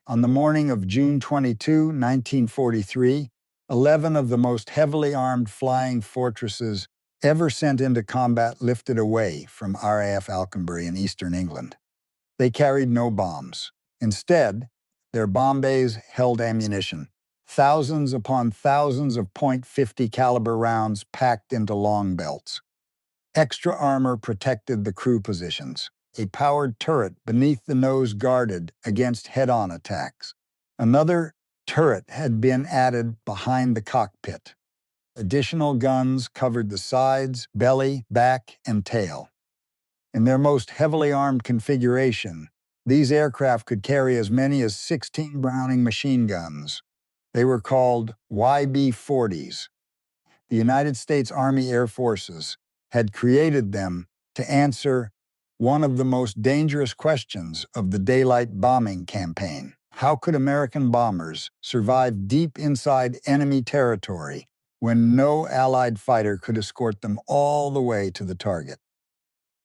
On the morning of June 22, 1943, 11 of the most heavily armed flying fortresses ever sent into combat lifted away from RAF Alconbury in eastern England. They carried no bombs. Instead, their bomb bays held ammunition, thousands upon thousands of .50 caliber rounds packed into long belts. Extra armor protected the crew positions. A powered turret beneath the nose guarded against head-on attacks. Another turret had been added behind the cockpit. Additional guns covered the sides, belly, back, and tail. In their most heavily armed configuration, these aircraft could carry as many as 16 Browning machine guns. They were called YB-40s. The United States Army Air Forces had created them to answer one of the most dangerous questions of the daylight bombing campaign. How could American bombers survive deep inside enemy territory when no Allied fighter could escort them all the way to the target?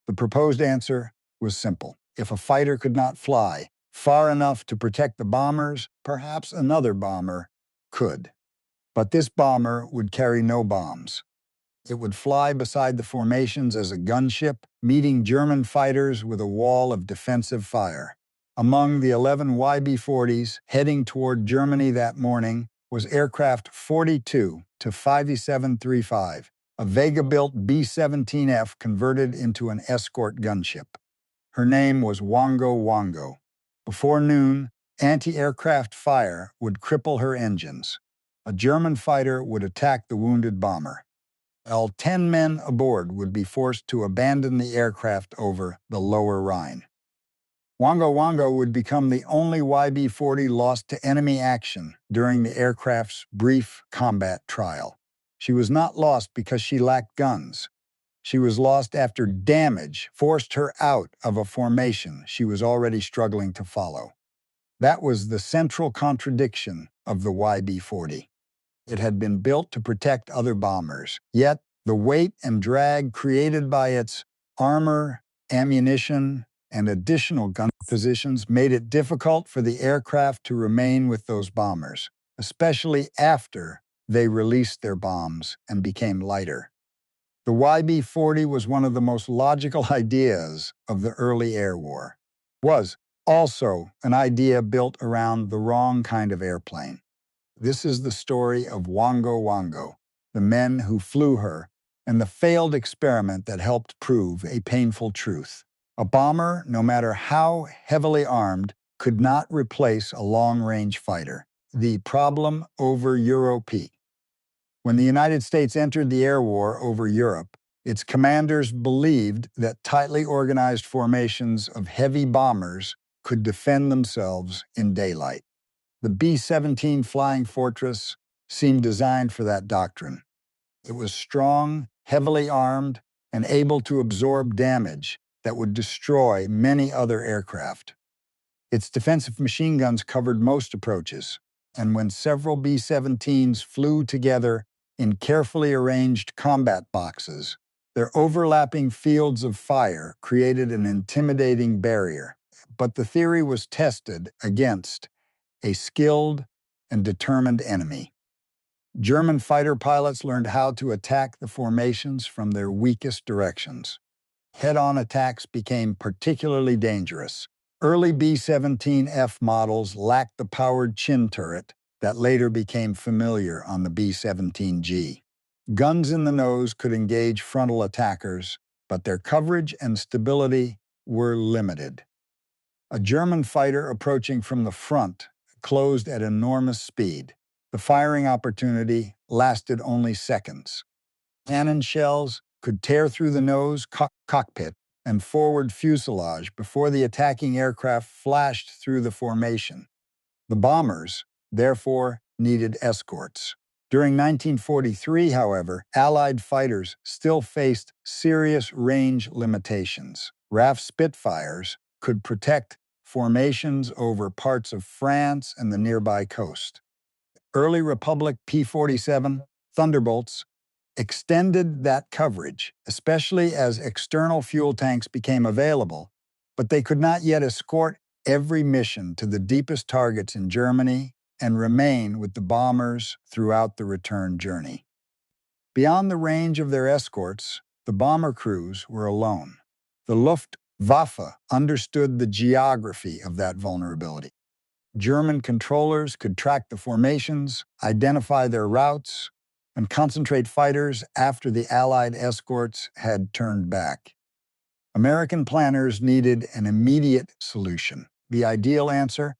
The proposed answer was simple. If a fighter could not fly far enough to protect the bombers, perhaps another bomber could. But this bomber would carry no bombs. It would fly beside the formations as a gunship, meeting German fighters with a wall of defensive fire. Among the 11 YB-40s heading toward Germany that morning was aircraft 42 to 5735, a Vega-built B-17F converted into an escort gunship. Her name was Wango Wango. Before noon, anti-aircraft fire would cripple her engines. A German fighter would attack the wounded bomber. All 10 men aboard would be forced to abandon the aircraft over the lower Rhine. Wango Wango would become the only YB-40 lost to enemy action during the aircraft's brief combat trial. She was not lost because she lacked guns. She was lost after damage forced her out of a formation she was already struggling to follow. That was the central contradiction of the YB-40. It had been built to protect other bombers, yet the weight and drag created by its armor, ammunition, and additional gun positions made it difficult for the aircraft to remain with those bombers, especially after they released their bombs and became lighter. The YB-40 was one of the most logical ideas of the early air war. Was also an idea built around the wrong kind of airplane. This is the story of Wango Wango, the men who flew her, and the failed experiment that helped prove a painful truth. A bomber, no matter how heavily armed, could not replace a long-range fighter. The problem over Europe. When the United States entered the air war over Europe, its commanders believed that tightly organized formations of heavy bombers could defend themselves in daylight. The B-17 Flying Fortress seemed designed for that doctrine. It was strong, heavily armed, and able to absorb damage that would destroy many other aircraft. Its defensive machine guns covered most approaches, and when several B-17s flew together in carefully arranged combat boxes, their overlapping fields of fire created an intimidating barrier. But the theory was tested against a skilled and determined enemy. German fighter pilots learned how to attack the formations from their weakest directions. Head-on attacks became particularly dangerous. Early B-17F models lacked the powered chin turret that later became familiar on the B-17G. Guns in the nose could engage frontal attackers, but their coverage and stability were limited. A German fighter approaching from the front closed at enormous speed. The firing opportunity lasted only seconds. Cannon shells could tear through the nose, cockpit, and forward fuselage before the attacking aircraft flashed through the formation. The bombers, therefore, needed escorts. During 1943, however, Allied fighters still faced serious range limitations. RAF Spitfires could protect formations over parts of France and the nearby coast. Early Republic P-47 Thunderbolts extended that coverage, especially as external fuel tanks became available, but they could not yet escort every mission to the deepest targets in Germany and remain with the bombers throughout the return journey. Beyond the range of their escorts, the bomber crews were alone. The Luftwaffe understood the geography of that vulnerability. German controllers could track the formations, identify their routes, and concentrate fighters after the Allied escorts had turned back. American planners needed an immediate solution. The ideal answer?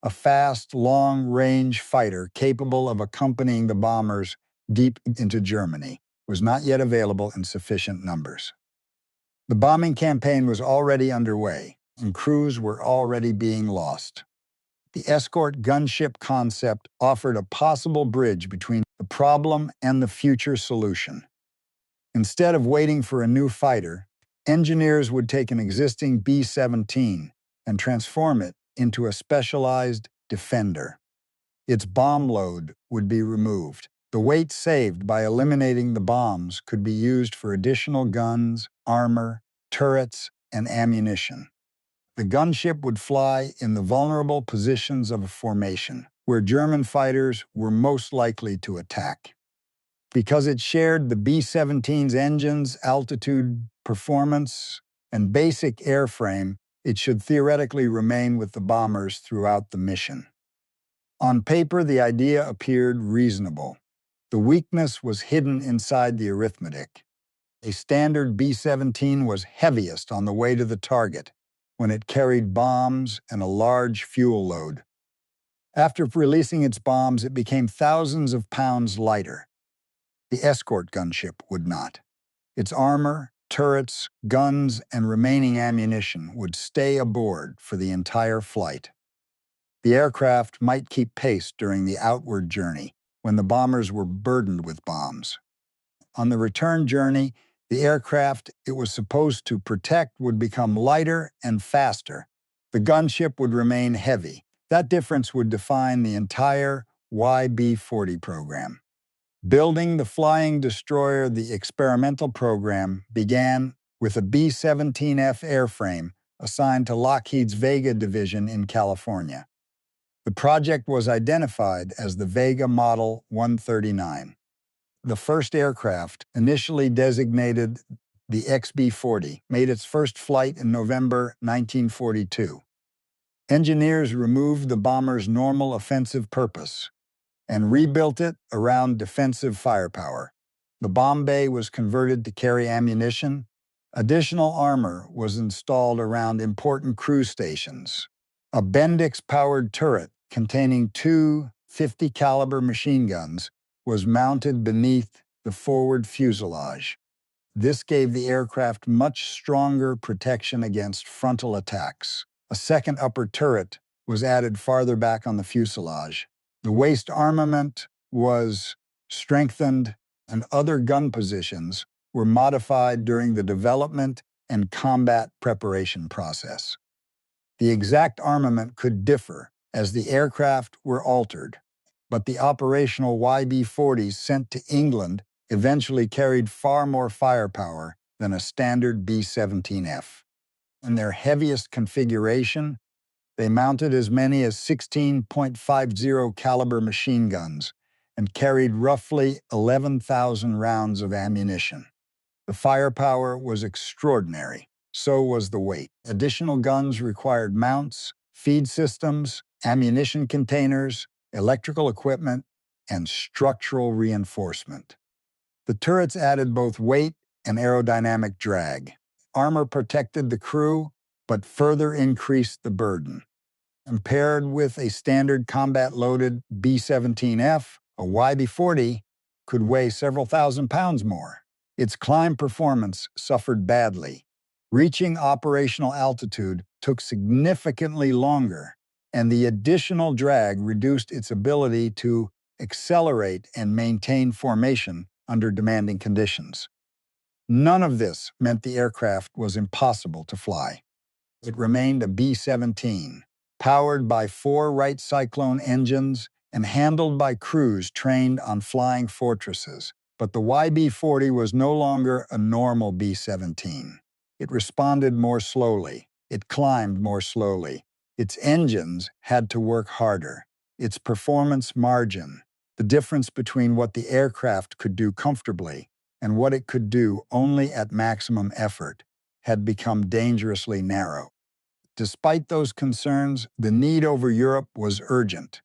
A fast, long-range fighter capable of accompanying the bombers deep into Germany was not yet available in sufficient numbers. The bombing campaign was already underway, and crews were already being lost. The escort gunship concept offered a possible bridge between the problem and the future solution. Instead of waiting for a new fighter, engineers would take an existing B-17 and transform it into a specialized defender. Its bomb load would be removed. The weight saved by eliminating the bombs could be used for additional guns, armor, turrets, and ammunition. The gunship would fly in the vulnerable positions of a formation, where German fighters were most likely to attack. Because it shared the B-17's engines, altitude, performance, and basic airframe, it should theoretically remain with the bombers throughout the mission. On paper, the idea appeared reasonable. The weakness was hidden inside the arithmetic. A standard B-17 was heaviest on the way to the target, when it carried bombs and a large fuel load. After releasing its bombs, it became thousands of pounds lighter. The escort gunship would not. Its armor, turrets, guns, and remaining ammunition would stay aboard for the entire flight. The aircraft might keep pace during the outward journey, when the bombers were burdened with bombs. On the return journey, the aircraft it was supposed to protect would become lighter and faster. The gunship would remain heavy. That difference would define the entire YB-40 program. Building the flying destroyer, the experimental program began with a B-17F airframe assigned to Lockheed's Vega division in California. The project was identified as the Vega Model 139. The first aircraft, initially designated the XB-40, made its first flight in November 1942. Engineers removed the bomber's normal offensive purpose and rebuilt it around defensive firepower. The bomb bay was converted to carry ammunition. Additional armor was installed around important crew stations. A Bendix-powered turret containing two 50-caliber machine guns was mounted beneath the forward fuselage. This gave the aircraft much stronger protection against frontal attacks. A second upper turret was added farther back on the fuselage. The waist armament was strengthened, and other gun positions were modified during the development and combat preparation process. The exact armament could differ as the aircraft were altered, but the operational YB-40s sent to England eventually carried far more firepower than a standard B-17F. In their heaviest configuration, they mounted as many as 16.50 caliber machine guns and carried roughly 11,000 rounds of ammunition. The firepower was extraordinary. So was the weight. Additional guns required mounts, feed systems, ammunition containers, electrical equipment, and structural reinforcement. The turrets added both weight and aerodynamic drag. Armor protected the crew, but further increased the burden. Compared with a standard combat-loaded B-17F, a YB-40 could weigh several thousand pounds more. Its climb performance suffered badly. Reaching operational altitude took significantly longer, and the additional drag reduced its ability to accelerate and maintain formation under demanding conditions. None of this meant the aircraft was impossible to fly. It remained a B-17, powered by 4 Wright Cyclone engines and handled by crews trained on flying fortresses. But the YB-40 was no longer a normal B-17. It responded more slowly. It climbed more slowly. Its engines had to work harder. Its performance margin, the difference between what the aircraft could do comfortably and what it could do only at maximum effort, had become dangerously narrow. Despite those concerns, the need over Europe was urgent.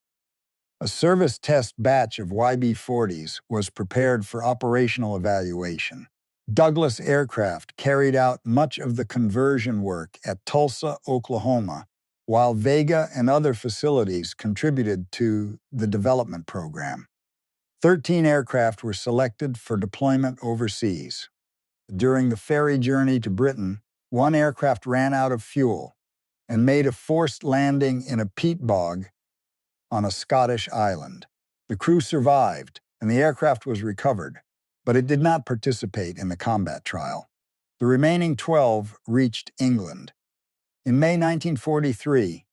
A service test batch of YB-40s was prepared for operational evaluation. Douglas Aircraft carried out much of the conversion work at Tulsa, Oklahoma, while Vega and other facilities contributed to the development program. 13 aircraft were selected for deployment overseas. During the ferry journey to Britain, one aircraft ran out of fuel and made a forced landing in a peat bog on a Scottish island. The crew survived, and the aircraft was recovered, but it did not participate in the combat trial. The remaining 12 reached England. In May 1943,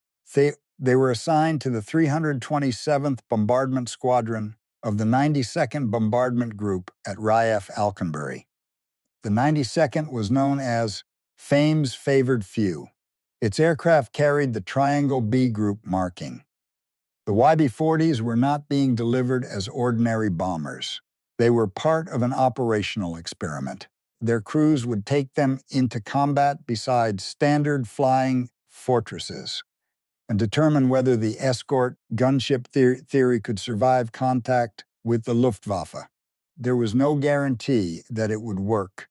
they were assigned to the 327th Bombardment Squadron of the 92nd Bombardment Group at RAF Alconbury. The 92nd was known as Fame's Favored Few. Its aircraft carried the Triangle B Group marking. The YB-40s were not being delivered as ordinary bombers. They were part of an operational experiment. Their crews would take them into combat beside standard flying fortresses and determine whether the escort gunship theory could survive contact with the Luftwaffe. There was no guarantee that it would work.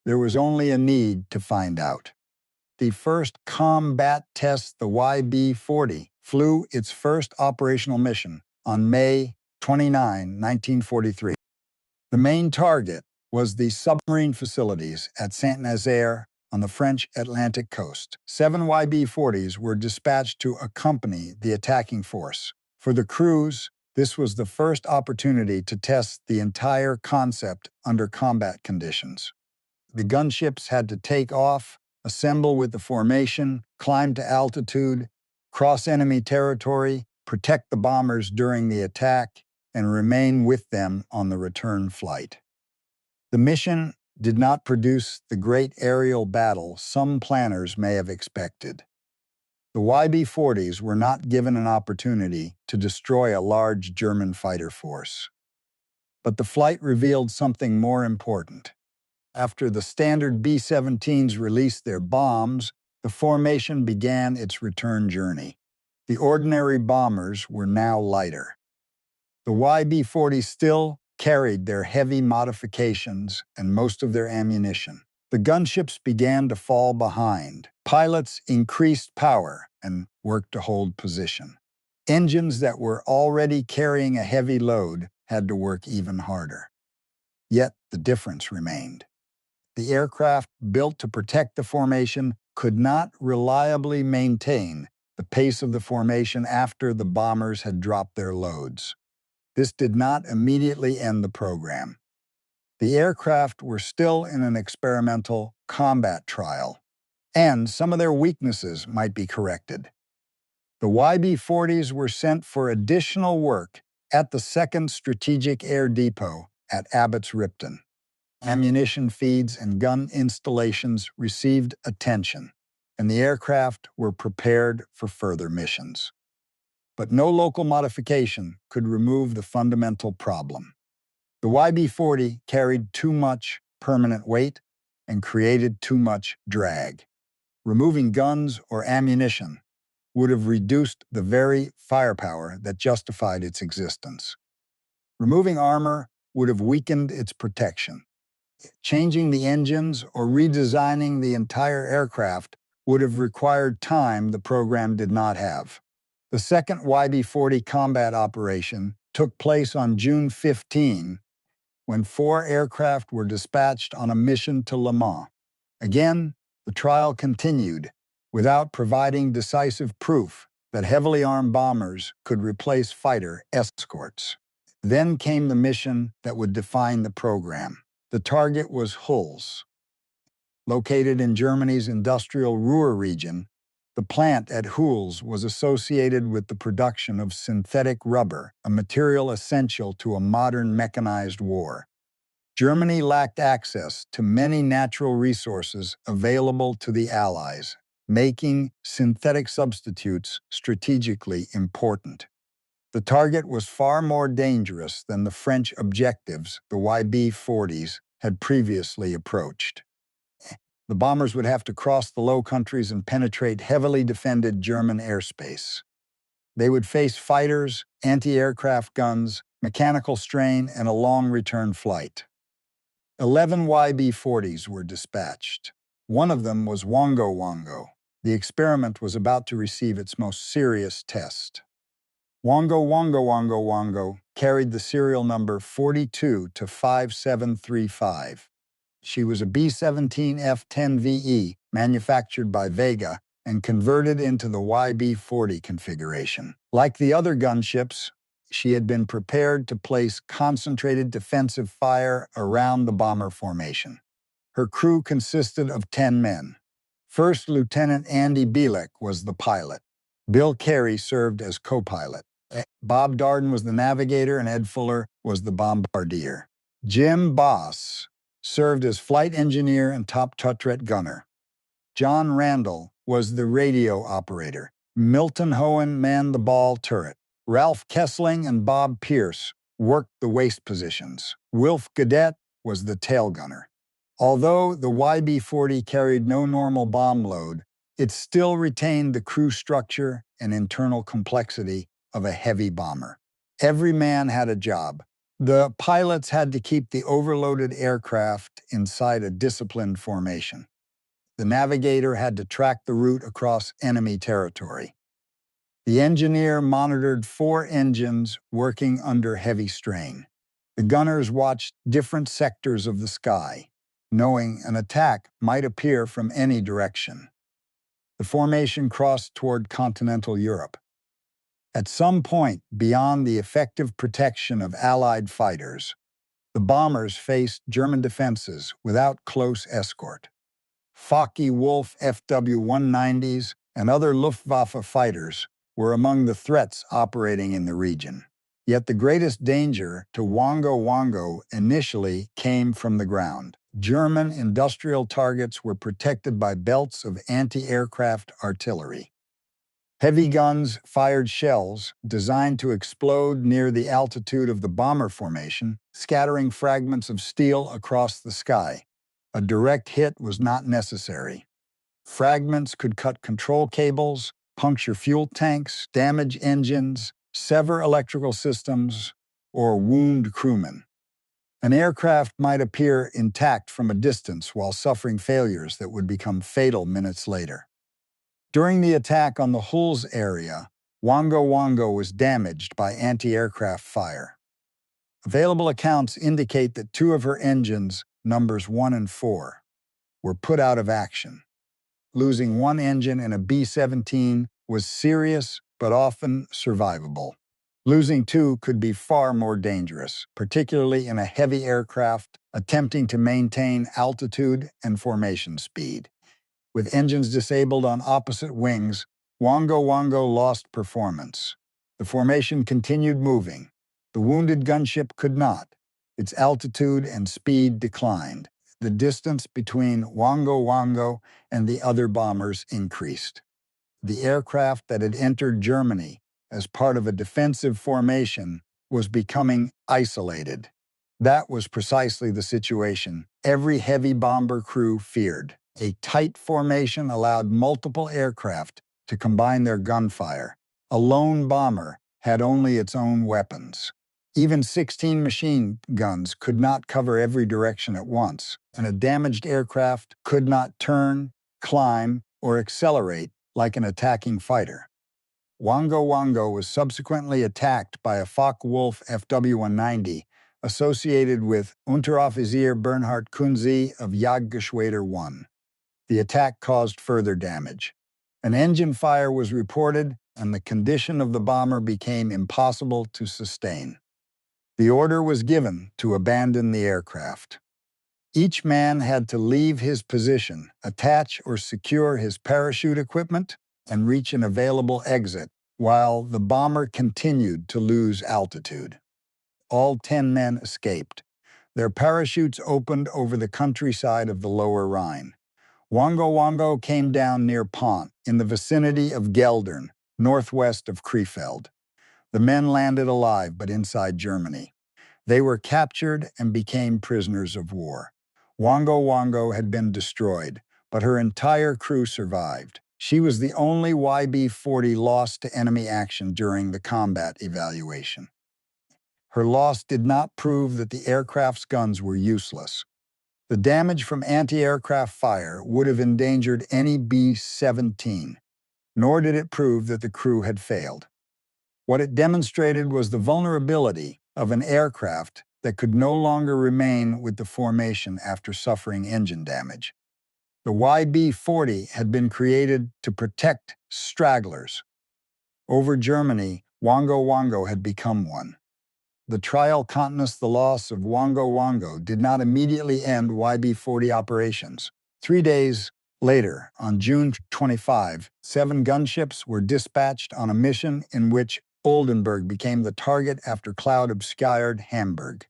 There was only a need to find out. The first combat test, the YB-40, flew its first operational mission on May 29, 1943. The main target was the submarine facilities at Saint-Nazaire on the French Atlantic coast. 7 YB-40s were dispatched to accompany the attacking force. For the crews, this was the first opportunity to test the entire concept under combat conditions. The gunships had to take off, assemble with the formation, climb to altitude, cross enemy territory, protect the bombers during the attack, and remain with them on the return flight. The mission did not produce the great aerial battle some planners may have expected. The YB-40s were not given an opportunity to destroy a large German fighter force. But the flight revealed something more important. After the standard B-17s released their bombs, the formation began its return journey. The ordinary bombers were now lighter. The YB-40 still carried their heavy modifications and most of their ammunition. The gunships began to fall behind. Pilots increased power and worked to hold position. Engines that were already carrying a heavy load had to work even harder. Yet the difference remained. The aircraft built to protect the formation could not reliably maintain the pace of the formation after the bombers had dropped their loads. This did not immediately end the program. The aircraft were still in an experimental combat trial, and some of their weaknesses might be corrected. The YB-40s were sent for additional work at the 2nd Strategic Air Depot at Abbots Ripton. Ammunition feeds and gun installations received attention, and the aircraft were prepared for further missions. But no local modification could remove the fundamental problem. The YB-40 carried too much permanent weight and created too much drag. Removing guns or ammunition would have reduced the very firepower that justified its existence. Removing armor would have weakened its protection. Changing the engines or redesigning the entire aircraft would have required time the program did not have. The second YB-40 combat operation took place on June 15, when 4 aircraft were dispatched on a mission to Le Mans. Again, the trial continued, without providing decisive proof that heavily armed bombers could replace fighter escorts. Then came the mission that would define the program. The target was Hulls. Located in Germany's industrial Ruhr region, the plant at Hulls was associated with the production of synthetic rubber, a material essential to a modern mechanized war. Germany lacked access to many natural resources available to the Allies, making synthetic substitutes strategically important. The target was far more dangerous than the French objectives the YB-40s had previously approached. The bombers would have to cross the Low Countries and penetrate heavily defended German airspace. They would face fighters, anti-aircraft guns, mechanical strain, and a long return flight. 11 YB-40s were dispatched. One of them was Wango Wango. The experiment was about to receive its most serious test. Wango Wango Wango Wango carried the serial number 42 to 5735. She was a B-17 F-10VE manufactured by Vega and converted into the YB-40 configuration. Like the other gunships, she had been prepared to place concentrated defensive fire around the bomber formation. Her crew consisted of 10 men. First Lieutenant Andy Bielek was the pilot. Bill Carey served as co-pilot. Bob Darden was the navigator and Ed Fuller was the bombardier. Jim Boss served as flight engineer and top turret gunner. John Randall was the radio operator. Milton Hohen manned the ball turret. Ralph Kessling and Bob Pierce worked the waist positions. Wilf Gadet was the tail gunner. Although the YB-40 carried no normal bomb load, it still retained the crew structure and internal complexity of a heavy bomber. Every man had a job. The pilots had to keep the overloaded aircraft inside a disciplined formation. The navigator had to track the route across enemy territory. The engineer monitored 4 engines working under heavy strain. The gunners watched different sectors of the sky, knowing an attack might appear from any direction. The formation crossed toward continental Europe. At some point beyond the effective protection of Allied fighters, the bombers faced German defenses without close escort. Focke-Wulf FW-190s and other Luftwaffe fighters were among the threats operating in the region. Yet the greatest danger to Wango Wango initially came from the ground. German industrial targets were protected by belts of anti-aircraft artillery. Heavy guns fired shells designed to explode near the altitude of the bomber formation, scattering fragments of steel across the sky. A direct hit was not necessary. Fragments could cut control cables, puncture fuel tanks, damage engines, sever electrical systems, or wound crewmen. An aircraft might appear intact from a distance while suffering failures that would become fatal minutes later. During the attack on the Hulls area, Wango Wango was damaged by anti-aircraft fire. Available accounts indicate that 2 of her engines, numbers 1 and 4, were put out of action. Losing 1 engine in a B-17 was serious but often survivable. Losing 2 could be far more dangerous, particularly in a heavy aircraft attempting to maintain altitude and formation speed. With engines disabled on opposite wings, Wango Wango lost performance. The formation continued moving. The wounded gunship could not. Its altitude and speed declined. The distance between Wango Wango and the other bombers increased. The aircraft that had entered Germany as part of a defensive formation was becoming isolated. That was precisely the situation every heavy bomber crew feared. A tight formation allowed multiple aircraft to combine their gunfire. A lone bomber had only its own weapons. Even 16 machine guns could not cover every direction at once, and a damaged aircraft could not turn, climb, or accelerate like an attacking fighter. Wango Wango was subsequently attacked by a Focke-Wulf FW-190 associated with Unteroffizier Bernhard Kunze of Jagdgeschwader 1. The attack caused further damage. An engine fire was reported, and the condition of the bomber became impossible to sustain. The order was given to abandon the aircraft. Each man had to leave his position, attach or secure his parachute equipment, and reach an available exit, while the bomber continued to lose altitude. All 10 men escaped. Their parachutes opened over the countryside of the Lower Rhine. Wango Wango came down near Pont, in the vicinity of Geldern, northwest of Krefeld. The men landed alive, but inside Germany. They were captured and became prisoners of war. Wango Wango had been destroyed, but her entire crew survived. She was the only YB-40 lost to enemy action during the combat evaluation. Her loss did not prove that the aircraft's guns were useless. The damage from anti-aircraft fire would have endangered any B-17, nor did it prove that the crew had failed. What it demonstrated was the vulnerability of an aircraft that could no longer remain with the formation after suffering engine damage. The YB-40 had been created to protect stragglers. Over Germany, Wango Wango had become one. The trial countenanced the loss of Wango Wango did not immediately end YB-40 operations. 3 days later, on June 25, 7 gunships were dispatched on a mission in which Oldenburg became the target after cloud obscured Hamburg.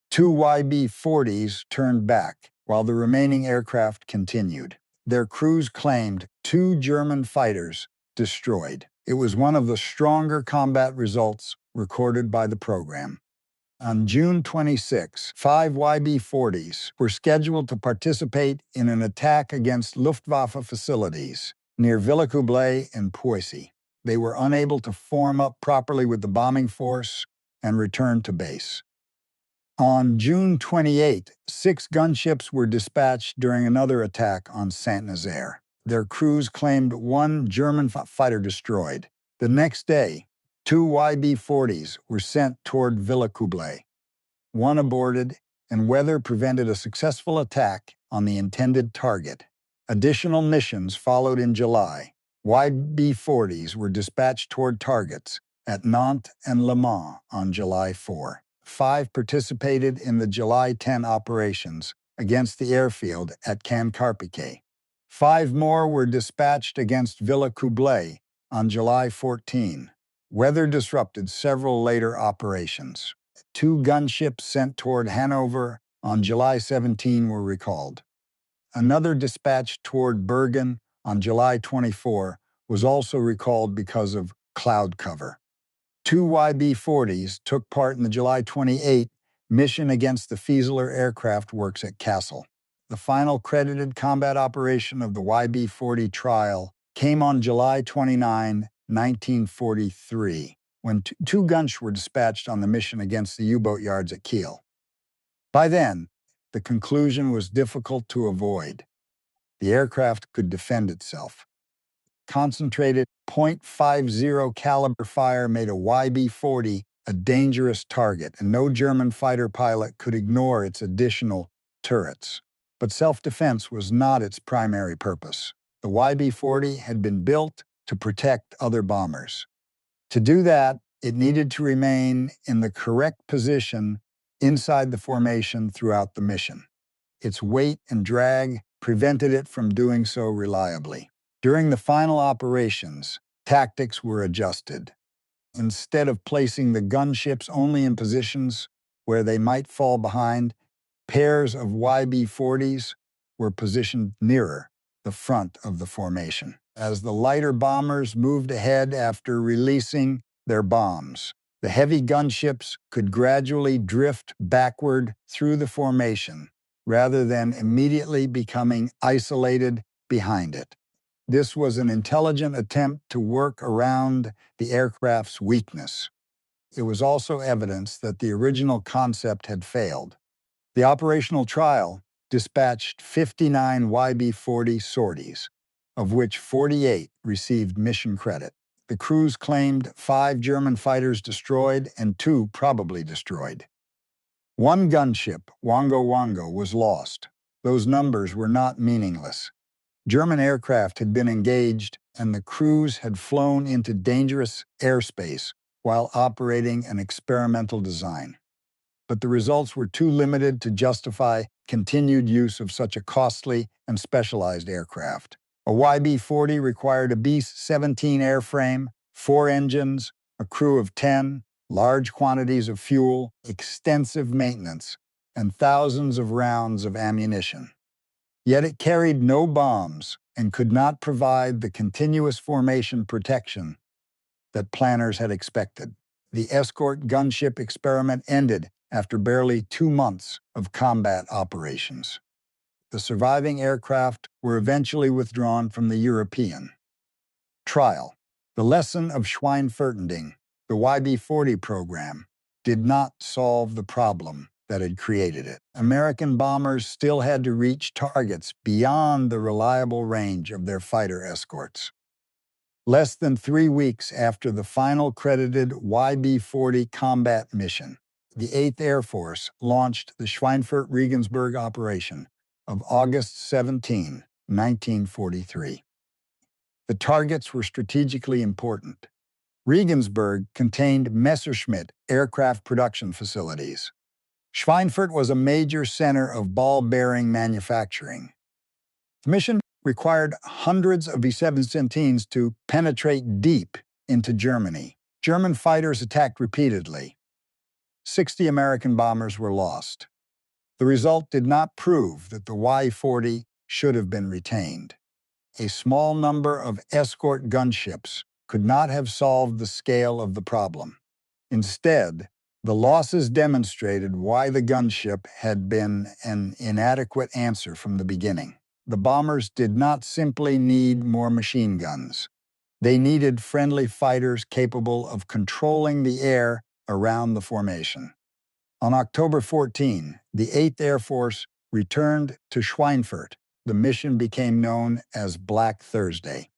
2 YB-40s turned back, while the remaining aircraft continued. Their crews claimed 2 German fighters destroyed. It was one of the stronger combat results recorded by the program. On June 26, 5 YB-40s were scheduled to participate in an attack against Luftwaffe facilities near Villacoublay and Poissy. They were unable to form up properly with the bombing force and returned to base. On June 28, 6 gunships were dispatched during another attack on Saint-Nazaire. Their crews claimed 1 German fighter destroyed. The next day, 2 YB-40s were sent toward Villacoublay. 1 aborted, and weather prevented a successful attack on the intended target. Additional missions followed in July. YB-40s were dispatched toward targets at Nantes and Le Mans on July 4. 5 participated in the July 10 operations against the airfield at Cancarpiquet. 5 more were dispatched against Villacoublay on July 14. Weather disrupted several later operations. 2 gunships sent toward Hanover on July 17 were recalled. Another dispatch toward Bergen on July 24 was also recalled because of cloud cover. 2 YB-40s took part in the July 28 mission against the Fieseler Aircraft Works at Kassel. The final credited combat operation of the YB-40 trial came on July 29, 1943, when 2 gunships were dispatched on the mission against the U-boat yards at Kiel. By then, the conclusion was difficult to avoid. The aircraft could defend itself. Concentrated .50 caliber fire made a YB-40 a dangerous target, and no German fighter pilot could ignore its additional turrets. But self-defense was not its primary purpose. The YB-40 had been built to protect other bombers. To do that, it needed to remain in the correct position inside the formation throughout the mission. Its weight and drag prevented it from doing so reliably. During the final operations, tactics were adjusted. Instead of placing the gunships only in positions where they might fall behind, pairs of YB-40s were positioned nearer the front of the formation. As the lighter bombers moved ahead after releasing their bombs, the heavy gunships could gradually drift backward through the formation rather than immediately becoming isolated behind it. This was an intelligent attempt to work around the aircraft's weakness. It was also evidence that the original concept had failed. The operational trial dispatched 59 YB-40 sorties, of which 48 received mission credit. The crews claimed 5 German fighters destroyed and 2 probably destroyed. 1 gunship, Wango Wango, was lost. Those numbers were not meaningless. German aircraft had been engaged, and the crews had flown into dangerous airspace while operating an experimental design. But the results were too limited to justify continued use of such a costly and specialized aircraft. A YB-40 required a B-17 airframe, 4 engines, a crew of 10, large quantities of fuel, extensive maintenance, and thousands of rounds of ammunition. Yet it carried no bombs and could not provide the continuous formation protection that planners had expected. The escort gunship experiment ended after barely 2 months of combat operations. The surviving aircraft were eventually withdrawn from the European trial. The lesson of Schweinfurtending, the YB-40 program, did not solve the problem that had created it. American bombers still had to reach targets beyond the reliable range of their fighter escorts. Less than 3 weeks after the final credited YB-40 combat mission, the 8th Air Force launched the Schweinfurt-Regensburg operation of August 17, 1943. The targets were strategically important. Regensburg contained Messerschmitt aircraft production facilities. Schweinfurt was a major center of ball-bearing manufacturing. The mission required hundreds of B-17s to penetrate deep into Germany. German fighters attacked repeatedly. 60 American bombers were lost. The result did not prove that the Y-40 should have been retained. A small number of escort gunships could not have solved the scale of the problem. Instead, the losses demonstrated why the gunship had been an inadequate answer from the beginning. The bombers did not simply need more machine guns. They needed friendly fighters capable of controlling the air around the formation. On October 14, the 8th Air Force returned to Schweinfurt. The mission became known as Black Thursday.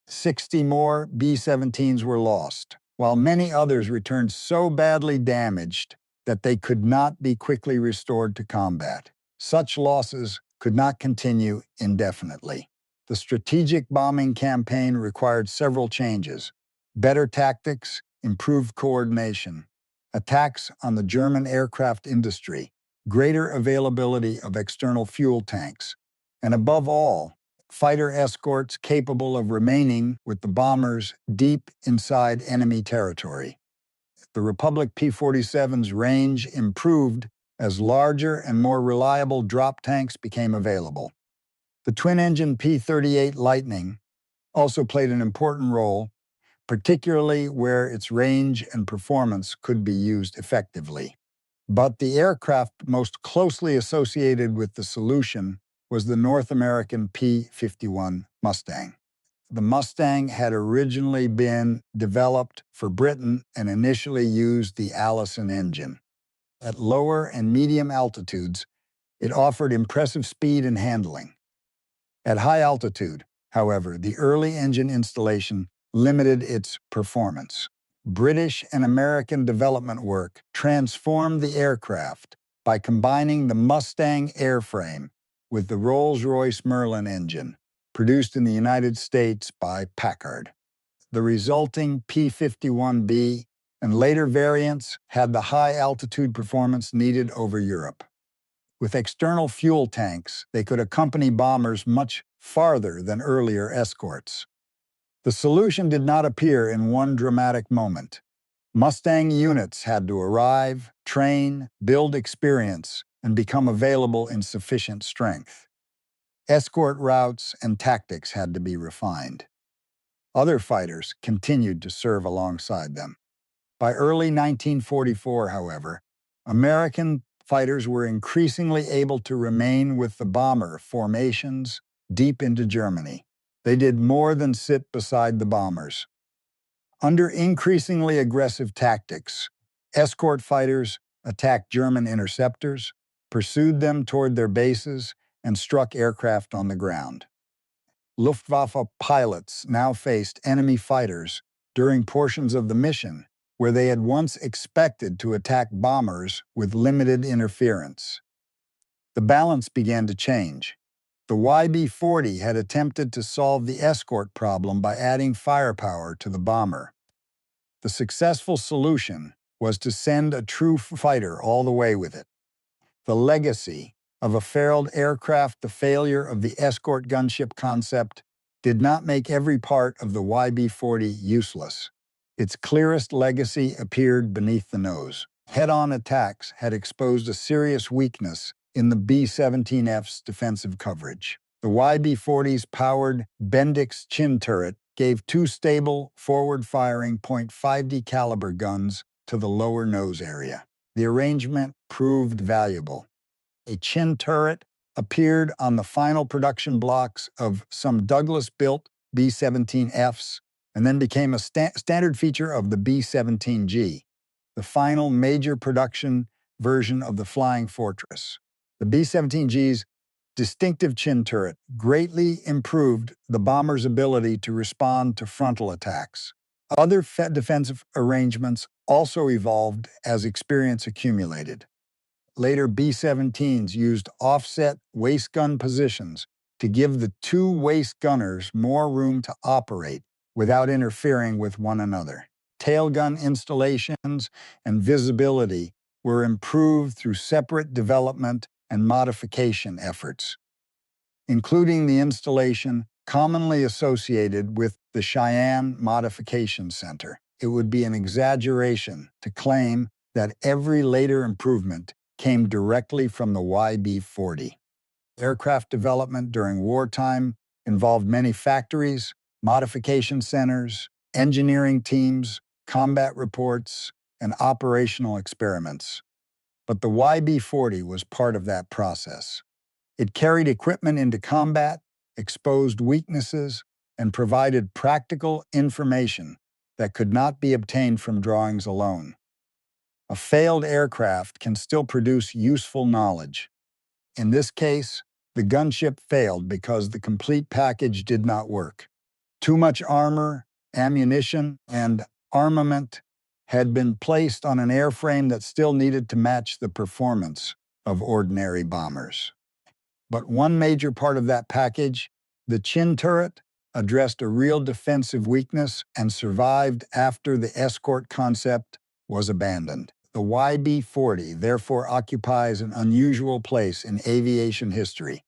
60 more B-17s were lost, while many others returned so badly damaged that they could not be quickly restored to combat. Such losses could not continue indefinitely. The strategic bombing campaign required several changes: better tactics, improved coordination, attacks on the German aircraft industry, greater availability of external fuel tanks, and above all, fighter escorts capable of remaining with the bombers deep inside enemy territory. The Republic P-47's range improved as larger and more reliable drop tanks became available. The twin-engine P-38 Lightning also played an important role, particularly where its range and performance could be used effectively. But the aircraft most closely associated with the solution was the North American P-51 Mustang. The Mustang had originally been developed for Britain and initially used the Allison engine. At lower and medium altitudes, it offered impressive speed and handling. At high altitude, however, the early engine installation limited its performance. British and American development work transformed the aircraft by combining the Mustang airframe with the Rolls-Royce Merlin engine, produced in the United States by Packard. The resulting P-51B and later variants had the high-altitude performance needed over Europe. With external fuel tanks, they could accompany bombers much farther than earlier escorts. The solution did not appear in one dramatic moment. Mustang units had to arrive, train, build experience, and become available in sufficient strength. Escort routes and tactics had to be refined. Other fighters continued to serve alongside them. By early 1944, however, American fighters were increasingly able to remain with the bomber formations deep into Germany. They did more than sit beside the bombers. Under increasingly aggressive tactics, escort fighters attacked German interceptors, pursued them toward their bases, and struck aircraft on the ground. Luftwaffe pilots now faced enemy fighters during portions of the mission where they had once expected to attack bombers with limited interference. The balance began to change. The YB-40 had attempted to solve the escort problem by adding firepower to the bomber. The successful solution was to send a true fighter all the way with it. The legacy of a failed aircraft, the failure of the escort gunship concept, did not make every part of the YB-40 useless. Its clearest legacy appeared beneath the nose. Head-on attacks had exposed a serious weakness in the B-17F's defensive coverage. The YB-40's powered Bendix chin turret gave two stable, forward-firing .50 caliber guns to the lower nose area. The arrangement proved valuable. A chin turret appeared on the final production blocks of some Douglas-built B-17Fs and then became a standard feature of the B-17G, the final major production version of the Flying Fortress. The B-17G's distinctive chin turret greatly improved the bomber's ability to respond to frontal attacks. Other defensive arrangements also evolved as experience accumulated. Later B-17s used offset waist gun positions to give the two waist gunners more room to operate without interfering with one another. Tail gun installations and visibility were improved through separate development and modification efforts, including the installation commonly associated with the Cheyenne Modification Center. It would be an exaggeration to claim that every later improvement came directly from the YB-40. Aircraft development during wartime involved many factories, modification centers, engineering teams, combat reports, and operational experiments. But the YB-40 was part of that process. It carried equipment into combat, exposed weaknesses, and provided practical information that could not be obtained from drawings alone. A failed aircraft can still produce useful knowledge. In this case, the gunship failed because the complete package did not work. Too much armor, ammunition, and armament had been placed on an airframe that still needed to match the performance of ordinary bombers. But one major part of that package, the chin turret, addressed a real defensive weakness and survived after the escort concept was abandoned. The YB-40 therefore occupies an unusual place in aviation history.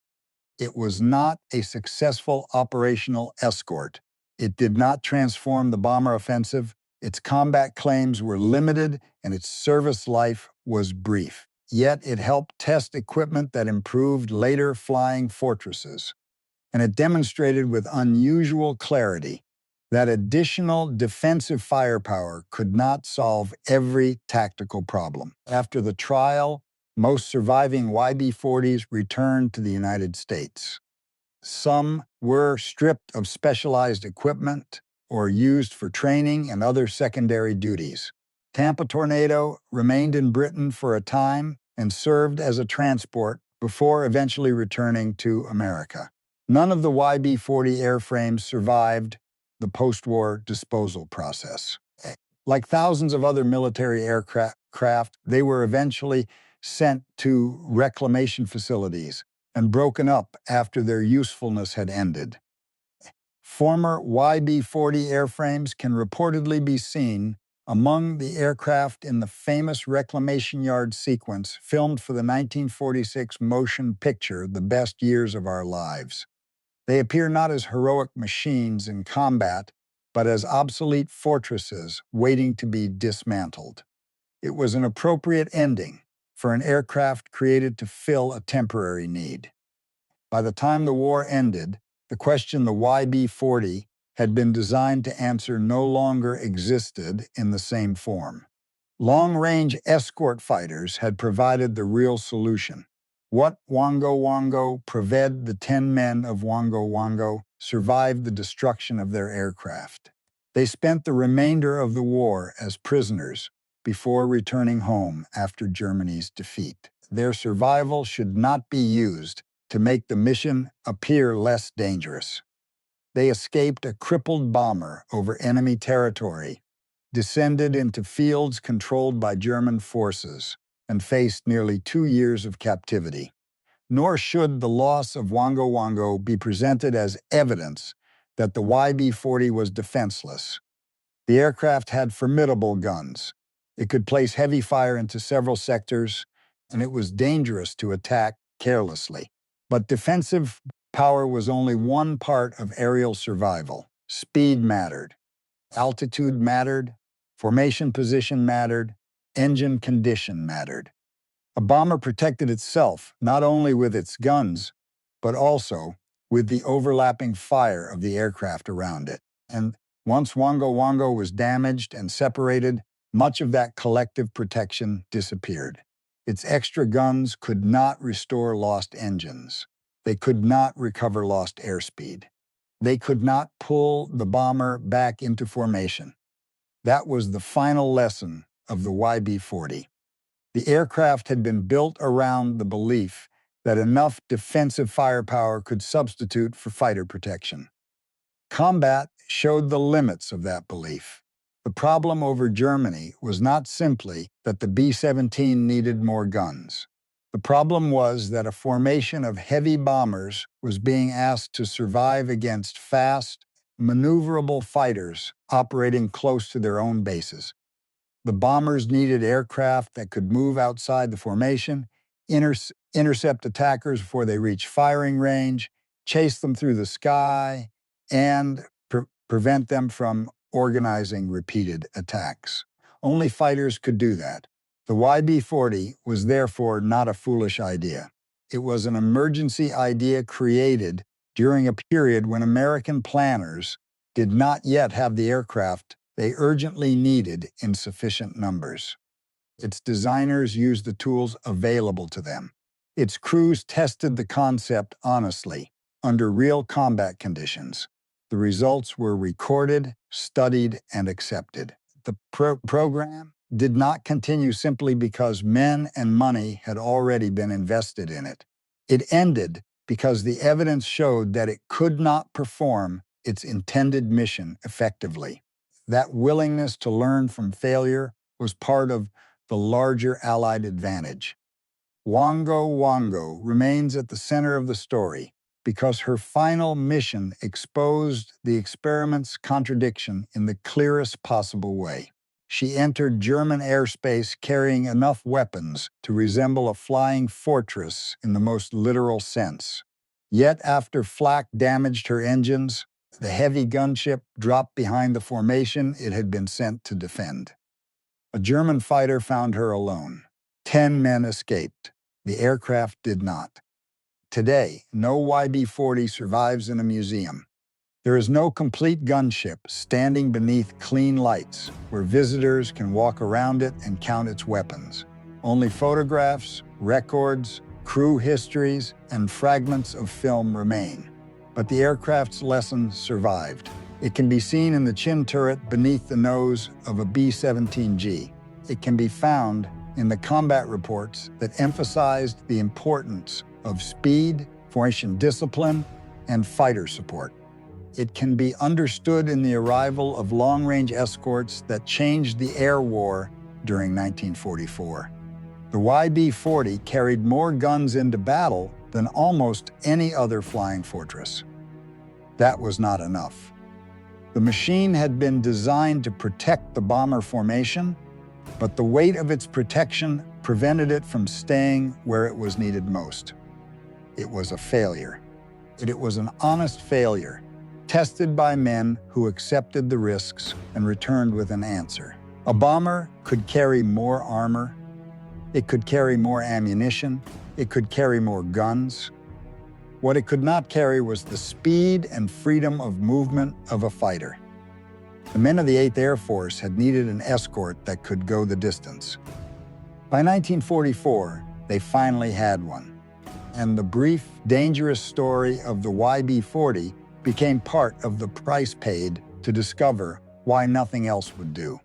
It was not a successful operational escort. It did not transform the bomber offensive, its combat claims were limited, and its service life was brief. Yet it helped test equipment that improved later flying fortresses. And it demonstrated with unusual clarity that additional defensive firepower could not solve every tactical problem. After the trial, most surviving YB-40s returned to the United States. Some were stripped of specialized equipment or used for training and other secondary duties. Tampa Tornado remained in Britain for a time and served as a transport before eventually returning to America. None of the YB-40 airframes survived the post-war disposal process. Like thousands of other military aircraft, they were eventually sent to reclamation facilities and broken up after their usefulness had ended. Former YB-40 airframes can reportedly be seen among the aircraft in the famous reclamation yard sequence filmed for the 1946 motion picture, The Best Years of Our Lives. They appear not as heroic machines in combat, but as obsolete fortresses waiting to be dismantled. It was an appropriate ending for an aircraft created to fill a temporary need. By the time the war ended, the question the YB-40 had been designed to answer no longer existed in the same form. Long-range escort fighters had provided the real solution. What Wango Wango prevented the 10 men of Wango Wango survived the destruction of their aircraft. They spent the remainder of the war as prisoners before returning home after Germany's defeat. Their survival should not be used to make the mission appear less dangerous. They escaped a crippled bomber over enemy territory, descended into fields controlled by German forces, and faced nearly 2 years of captivity. Nor should the loss of Wango Wango be presented as evidence that the YB-40 was defenseless. The aircraft had formidable guns. It could place heavy fire into several sectors, and it was dangerous to attack carelessly. But defensive power was only one part of aerial survival. Speed mattered. Altitude mattered. Formation position mattered. Engine condition mattered. A bomber protected itself not only with its guns, but also with the overlapping fire of the aircraft around it. And once Wango Wango was damaged and separated, much of that collective protection disappeared. Its extra guns could not restore lost engines. They could not recover lost airspeed. They could not pull the bomber back into formation. That was the final lesson of the YB-40. The aircraft had been built around the belief that enough defensive firepower could substitute for fighter protection. Combat showed the limits of that belief. The problem over Germany was not simply that the B-17 needed more guns. The problem was that a formation of heavy bombers was being asked to survive against fast, maneuverable fighters operating close to their own bases. The bombers needed aircraft that could move outside the formation, intercept attackers before they reached firing range, chase them through the sky, and prevent them from organizing repeated attacks. Only fighters could do that. The YB-40 was therefore not a foolish idea. It was an emergency idea created during a period when American planners did not yet have the aircraft they urgently needed in sufficient numbers. Its designers used the tools available to them. Its crews tested the concept honestly, under real combat conditions. The results were recorded, studied, and accepted. The program did not continue simply because men and money had already been invested in it. It ended because the evidence showed that it could not perform its intended mission effectively. That willingness to learn from failure was part of the larger Allied advantage. Wango Wango remains at the center of the story because her final mission exposed the experiment's contradiction in the clearest possible way. She entered German airspace carrying enough weapons to resemble a flying fortress in the most literal sense. Yet after flak damaged her engines, the heavy gunship dropped behind the formation it had been sent to defend. A German fighter found her alone. 10 men escaped. The aircraft did not. Today, no YB-40 survives in a museum. There is no complete gunship standing beneath clean lights where visitors can walk around it and count its weapons. Only photographs, records, crew histories, and fragments of film remain. But the aircraft's lessons survived. It can be seen in the chin turret beneath the nose of a B-17G. It can be found in the combat reports that emphasized the importance of speed, formation discipline, and fighter support. It can be understood in the arrival of long-range escorts that changed the air war during 1944. The YB-40 carried more guns into battle than almost any other flying fortress. That was not enough. The machine had been designed to protect the bomber formation, but the weight of its protection prevented it from staying where it was needed most. It was a failure. It was an honest failure, tested by men who accepted the risks and returned with an answer. A bomber could carry more armor, it could carry more ammunition, it could carry more guns. What it could not carry was the speed and freedom of movement of a fighter. The men of the 8th Air Force had needed an escort that could go the distance. By 1944, they finally had one. And the brief, dangerous story of the YB-40 became part of the price paid to discover why nothing else would do.